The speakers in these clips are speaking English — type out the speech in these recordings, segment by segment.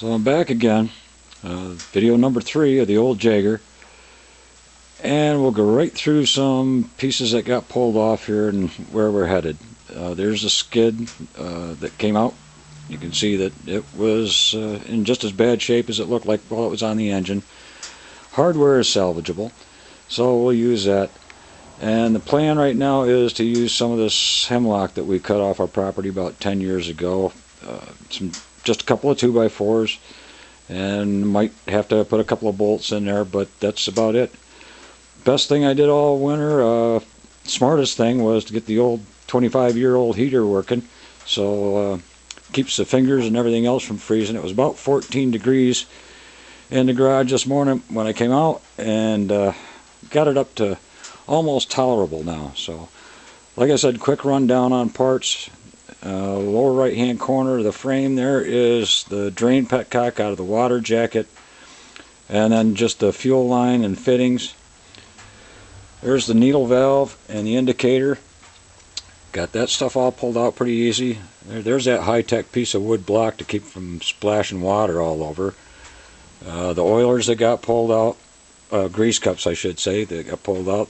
So I'm back again, video number 3 of the old Jaeger, and we'll go right through some pieces that got pulled off here and where we're headed. There's the skid that came out. You can see that it was in just as bad shape as it looked like while it was on the engine. Hardware is salvageable, so we'll use that. And the plan right now is to use some of this hemlock that we cut off our property about 10 years ago. Just a couple of 2x4s, and might have to put a couple of bolts in there, but that's about it. Best thing I did all winter, smartest thing, was to get the old 25-year-old heater working, so keeps the fingers and everything else from freezing. It was about 14 degrees in the garage this morning when I came out, and got it up to almost tolerable now. So like I said, quick rundown on parts. Lower right hand corner of the frame there is the drain petcock out of the water jacket, and then just the fuel line and fittings. There's the needle valve and the indicator. Got that stuff all pulled out pretty easy. There's that high-tech piece of wood block to keep from splashing water all over. The oilers that got pulled out, grease cups I should say, that got pulled out.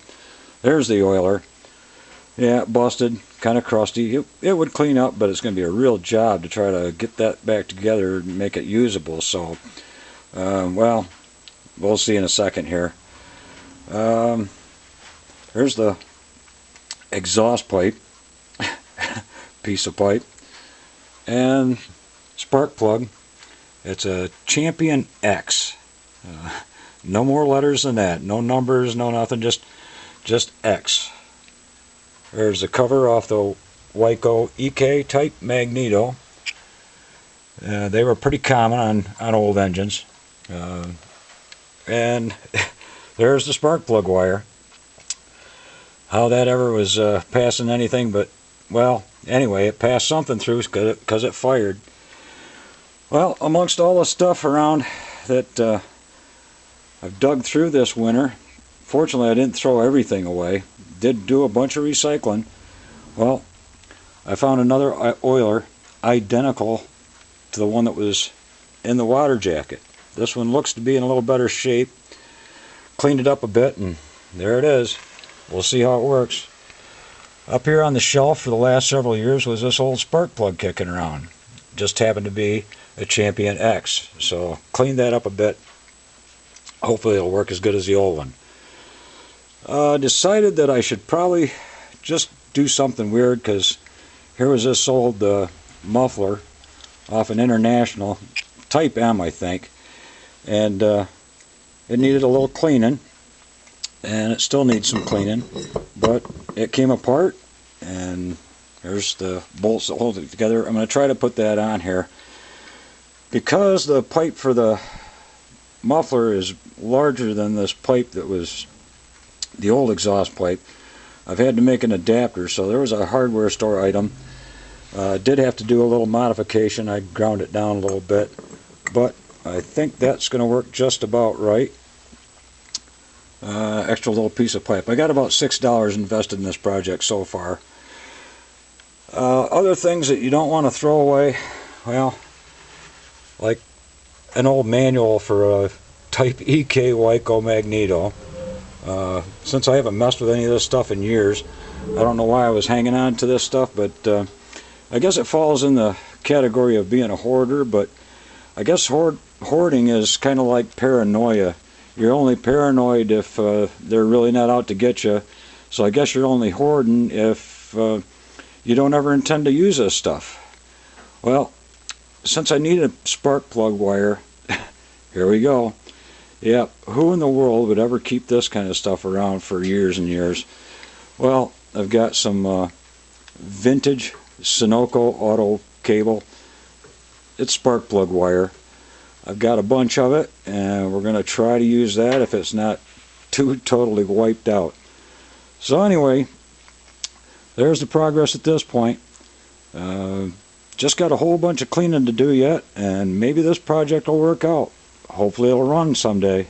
There's the oiler. Yeah, busted, kind of crusty. It would clean up, but it's going to be a real job to try to get that back together and make it usable. So, well, we'll see in a second here. There's the exhaust pipe, piece of pipe, and spark plug. It's a Champion X. No more letters than that. No numbers, no nothing. Just X. There's the cover off the Wyco EK type magneto. They were pretty common on old engines. And there's the spark plug wire. How that ever was passing anything, but, well, anyway, it passed something through because it fired. Well, amongst all the stuff around that I've dug through this winter, fortunately I didn't throw everything away. Did do a bunch of recycling. Well, I found another oiler identical to the one that was in the water jacket. This one looks to be in a little better shape. Cleaned it up a bit, and there it is. We'll see how it works. Up here on the shelf for the last several years was this old spark plug kicking around. Just happened to be a Champion X, so cleaned that up a bit. Hopefully it'll work as good as the old one. Decided that I should probably just do something weird, because here was this old muffler off an International, Type M I think, and it needed a little cleaning, and it still needs some cleaning, but it came apart, and there's the bolts that hold it together. I'm going to try to put that on here. Because the pipe for the muffler is larger than this pipe that was the old exhaust pipe, I've had to make an adapter, so there was a hardware store item. Did have to do a little modification. I ground it down a little bit, but I think that's going to work just about right. Extra little piece of pipe. I got about $6 invested in this project so far. Other things that you don't want to throw away, well, like an old manual for a Type EK Wyco magneto. Since I haven't messed with any of this stuff in years, I don't know why I was hanging on to this stuff, but I guess it falls in the category of being a hoarder, but I guess hoarding is kind of like paranoia. You're only paranoid if they're really not out to get you, so I guess you're only hoarding if you don't ever intend to use this stuff. Well, since I need a spark plug wire, here we go. Yeah, who in the world would ever keep this kind of stuff around for years and years? Well, I've got some vintage Sunoco auto cable. It's spark plug wire. I've got a bunch of it, and we're going to try to use that if it's not too totally wiped out. So anyway, there's the progress at this point. Just got a whole bunch of cleaning to do yet, and maybe this project will work out. Hopefully it'll run someday.